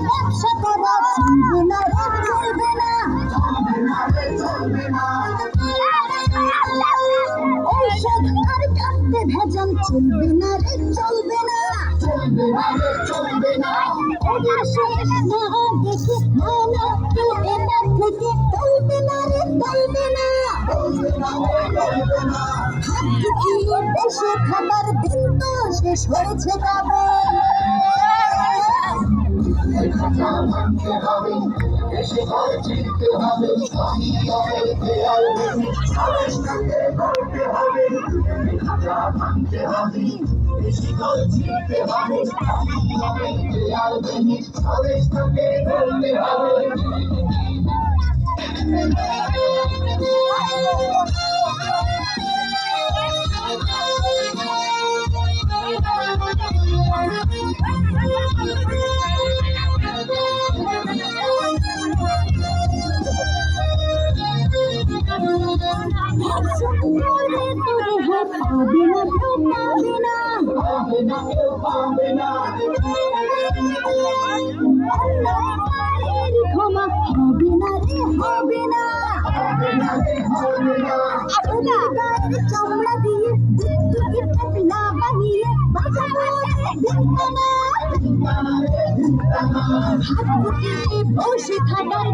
ব্যবসা করা চলবে না রে চলবে না ঔষধ আর খাদ্যে ভেজাল চলবে না রে চলবে না দেখে না কেউ এটা থেকে চলবে না রে চলবে না হাত ঢুকিয়ে দেশে খাবার দিন তো শেষ হয়েছে কবে ভাঙতে হবে দেশে ঘরে চিনতে হবে ভাঙতে হবে দেশে ঘরে চিনতে হবে দেয়াল ভেঙে স্বদেশটাকে গড়তে হবে চামড়া দিয়ে বানিয়ে বসে থাকার